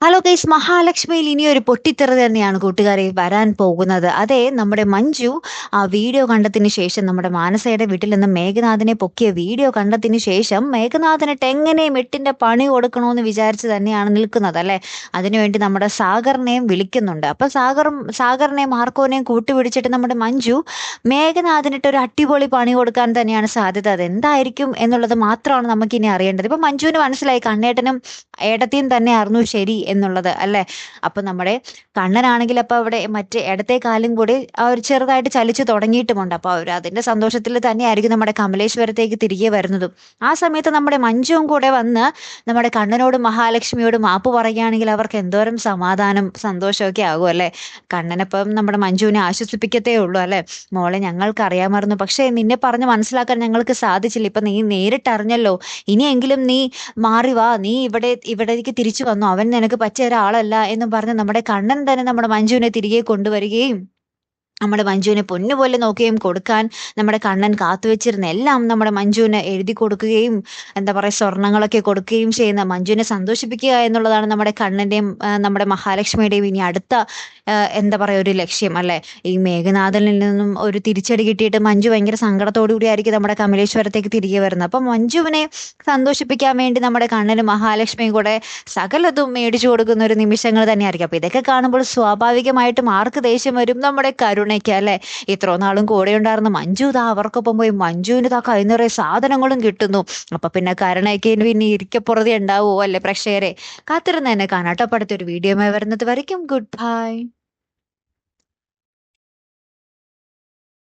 Hello guys, മഹാലക്ഷ്മിയിൽ ഇനിയൊരു പൊട്ടിത്തെറി തന്നെയാണ് കൂട്ടുകാരെ വരാൻ പോകുന്നത്. അതെ, നമ്മുടെ മഞ്ജു ആ വീഡിയോ കണ്ടതിന് ശേഷം, നമ്മുടെ മാനസയുടെ വീട്ടിൽ നിന്ന് മേഘനാഥിനെ പൊക്കിയ വീഡിയോ കണ്ടതിന് ശേഷം മേഘനാഥിനിട്ട് എങ്ങനെയും എട്ടിന്റെ പണി കൊടുക്കണമെന്ന് വിചാരിച്ച് തന്നെയാണ് നിൽക്കുന്നത് അല്ലെ. അതിനുവേണ്ടി നമ്മുടെ സാഗറിനെയും വിളിക്കുന്നുണ്ട്. അപ്പൊ സാഗറിനെയും മാർക്കോനെയും കൂട്ടുപിടിച്ചിട്ട് നമ്മുടെ മഞ്ജു മേഘനാഥിനിട്ട് ഒരു അടിപൊളി പണി കൊടുക്കാൻ തന്നെയാണ് സാധ്യത. അതെന്തായിരിക്കും എന്നുള്ളത് മാത്രമാണ് നമുക്കിനി അറിയേണ്ടത്. ഇപ്പൊ മഞ്ജുവിന് മനസ്സിലായി കണ്ണേട്ടനും ഏടത്തിയും തന്നെ ആയിരുന്നു ശരി എന്നുള്ളത് അല്ലെ. അപ്പൊ നമ്മുടെ കണ്ണനാണെങ്കിൽ അപ്പൊ അവിടെ മറ്റേ ഇടത്തെ കാലും കൂടി ആ ഒരു ചെറുതായിട്ട് ചലിച്ചു തുടങ്ങിയിട്ടുമുണ്ട്. അപ്പൊ അവർ അതിന്റെ സന്തോഷത്തിൽ തന്നെയായിരിക്കും നമ്മുടെ കമലേശ്വരത്തേക്ക് തിരികെ വരുന്നതും. ആ സമയത്ത് നമ്മുടെ മഞ്ജുവും കൂടെ വന്ന് നമ്മുടെ കണ്ണനോടും മഹാലക്ഷ്മിയോടും മാപ്പ് പറയുകയാണെങ്കിൽ അവർക്ക് എന്തോരം സമാധാനം സന്തോഷമൊക്കെ ആകും അല്ലെ. കണ്ണനപ്പം നമ്മുടെ മഞ്ജുവിനെ ആശ്വസിപ്പിക്കത്തേ ഉള്ളൂ അല്ലെ. മോളെ, ഞങ്ങൾക്ക് അറിയാമായിരുന്നു, പക്ഷെ നിന്നെ പറഞ്ഞ് മനസ്സിലാക്കാൻ ഞങ്ങൾക്ക് സാധിച്ചില്ല. ഇപ്പൊ നീ നേരിട്ടറിഞ്ഞല്ലോ, ഇനിയെങ്കിലും നീ മാറി വാ, നീ ഇവിടേക്ക് തിരിച്ചു വന്നു, അവൻ നിനക്ക് പറ്റിയ ഒരാളല്ല എന്നും പറഞ്ഞ് നമ്മുടെ കണ്ണൻ തന്നെ നമ്മുടെ മഞ്ജുവിനെ തിരികെ കൊണ്ടുവരികയും നമ്മുടെ മഞ്ജുവിനെ പൊന്നുപോലെ നോക്കുകയും കൊടുക്കാൻ നമ്മുടെ കണ്ണൻ കാത്തുവെച്ചിരുന്ന എല്ലാം നമ്മുടെ മഞ്ജുവിന് എഴുതി കൊടുക്കുകയും എന്താ പറയുക സ്വർണങ്ങളൊക്കെ കൊടുക്കുകയും ചെയ്യുന്ന മഞ്ജുവിനെ സന്തോഷിപ്പിക്കുക എന്നുള്ളതാണ് നമ്മുടെ കണ്ണന്റെയും നമ്മുടെ മഹാലക്ഷ്മിയുടെയും ഇനി അടുത്ത എന്താ പറയുക ഒരു ലക്ഷ്യം അല്ലെ. ഈ മേഘനാഥനിൽ നിന്നും ഒരു തിരിച്ചടി കിട്ടിയിട്ട് മഞ്ജു ഭയങ്കര സങ്കടത്തോടു കൂടി ആയിരിക്കും നമ്മുടെ കമലേശ്വരത്തേക്ക് തിരികെ വരുന്നത്. അപ്പൊ മഞ്ജുവിനെ സന്തോഷിപ്പിക്കാൻ വേണ്ടി നമ്മുടെ കണ്ണനും മഹാലക്ഷ്മിയും കൂടെ സകലതും മേടിച്ചു കൊടുക്കുന്ന ഒരു നിമിഷങ്ങൾ തന്നെയായിരിക്കും. അപ്പൊ ഇതൊക്കെ കാണുമ്പോൾ സ്വാഭാവികമായിട്ടും ആർക്ക് ദേഷ്യം വരും? നമ്മുടെ കരുണയ്ക്ക് അല്ലെ. ഇത്രോ നാളും കൂടെ ഉണ്ടായിരുന്ന മഞ്ജു ഇതാ അവർക്കൊപ്പം പോയി മഞ്ജുവിന് ഇതാ കൈ നിറയെ സാധനങ്ങളും കിട്ടുന്നു. അപ്പൊ പിന്നെ കരുണയ്ക്ക് പിന്നെ ഇരിക്കപ്പുറതി ഉണ്ടാവുമോ അല്ലെ പ്രേക്ഷകരെ. കാത്തിരുന്ന് തന്നെ കാണാട്ടോ. അടുത്തൊരു വീഡിയോ വരുന്നത് വരയ്ക്കും ഗുഡ് ബൈ.